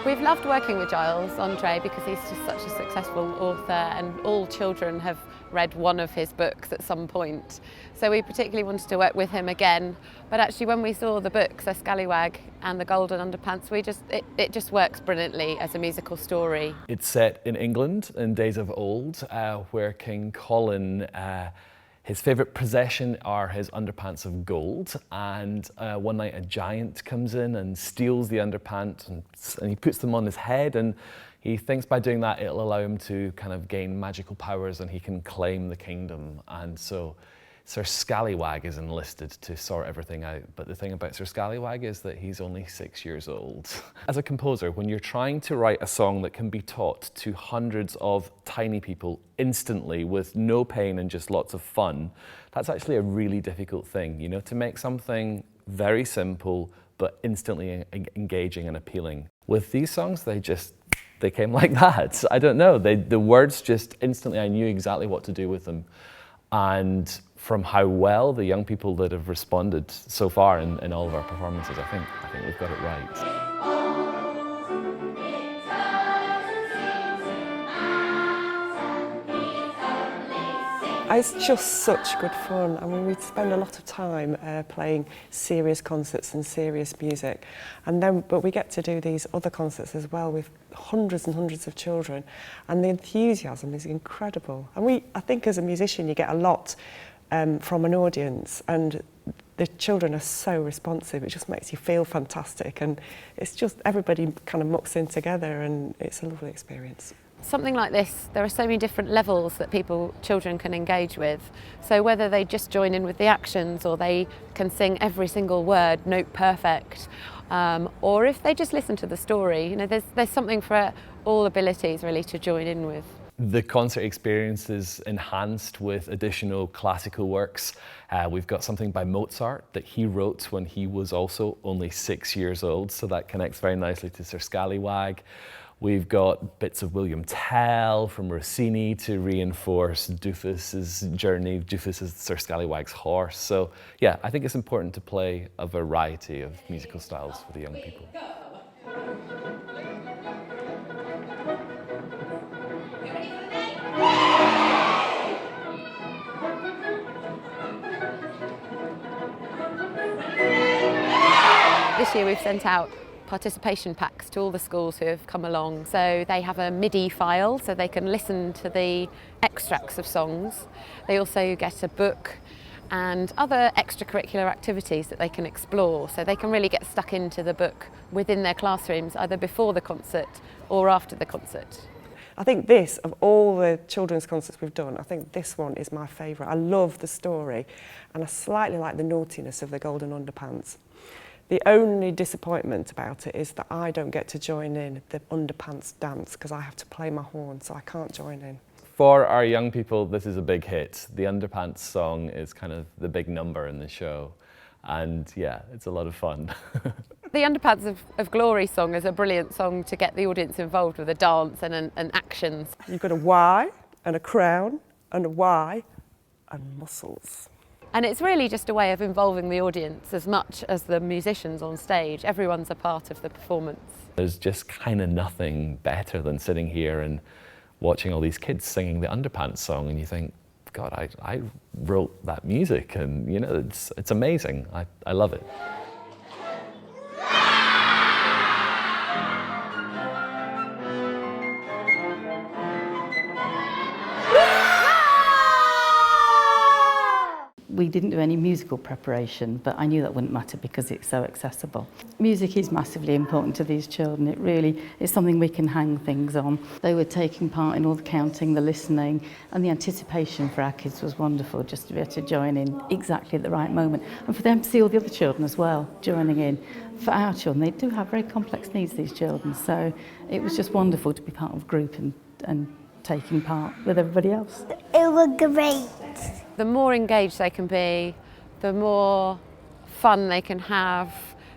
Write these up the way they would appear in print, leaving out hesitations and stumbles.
We've loved working with Giles Andreae because he's just such a successful author and all children have read one of his books at some point. So we particularly wanted to work with him again. But actually when we saw the Books Sir Scallywag and the Golden Underpants, it just works brilliantly as a musical story. It's set in England in days of old, where King Colin his favourite possession are his underpants of gold, and one night a giant comes in and steals the underpants and he puts them on his head, and he thinks by doing that it'll allow him to kind of gain magical powers and he can claim the kingdom. And so Sir Scallywag is enlisted to sort everything out, but the thing about Sir Scallywag is that he's only 6 years old. As a composer, when you're trying to write a song that can be taught to hundreds of tiny people instantly with no pain and just lots of fun, that's actually a really difficult thing, you know, to make something very simple but instantly engaging and appealing. With these songs, they came like that. I don't know, the words just instantly, I knew exactly what to do with them. And from how well the young people that have responded so far in all of our performances, I think we've got it right. It's just such good fun. I mean, we spend a lot of time playing serious concerts and serious music, but we get to do these other concerts as well with hundreds and hundreds of children, and the enthusiasm is incredible. And I think as a musician you get a lot from an audience, and the children are so responsive. It just makes you feel fantastic, and it's just everybody kind of mucks in together, and it's a lovely experience. Something like this, there are so many different levels that children can engage with. So whether they just join in with the actions, or they can sing every single word note perfect, or if they just listen to the story, you know, there's something for all abilities really to join in with. The concert experience is enhanced with additional classical works. We've got something by Mozart that he wrote when he was also only 6 years old, so that connects very nicely to Sir Scallywag. We've got bits of William Tell from Rossini to reinforce Doofus's journey. Doofus is Sir Scallywag's horse. So yeah, I think it's important to play a variety of musical styles for the young people. This year we've sent out participation packs to all the schools who have come along. So they have a MIDI file so they can listen to the extracts of songs. They also get a book and other extracurricular activities that they can explore, so they can really get stuck into the book within their classrooms, either before the concert or after the concert. I think this, of all the children's concerts we've done, I think this one is my favourite. I love the story, and I slightly like the naughtiness of the Golden Underpants. The only disappointment about it is that I don't get to join in the Underpants dance because I have to play my horn, so I can't join in. For our young people, this is a big hit. The Underpants song is kind of the big number in the show, and yeah, it's a lot of fun. The Underpants of Glory song is a brilliant song to get the audience involved with a dance and actions. You've got a Y and a crown and a Y and muscles. And it's really just a way of involving the audience as much as the musicians on stage. Everyone's a part of the performance. There's just kind of nothing better than sitting here and watching all these kids singing the Underpants song, and you think, God, I wrote that music, and you know, it's amazing. I love it. We didn't do any musical preparation, but I knew that wouldn't matter because it's so accessible. Music is massively important to these children. It really is something we can hang things on. They were taking part in all the counting, the listening, and the anticipation for our kids was wonderful, just to be able to join in exactly at the right moment. And for them to see all the other children as well joining in. For our children, they do have very complex needs, these children, so it was just wonderful to be part of a group and taking part with everybody else. It was great. The more engaged they can be, the more fun they can have,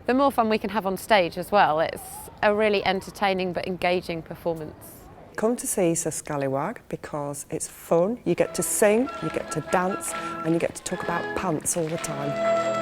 the more fun we can have on stage as well. It's a really entertaining but engaging performance. Come to see Sir Scallywag because it's fun. You get to sing, you get to dance, and you get to talk about pants all the time.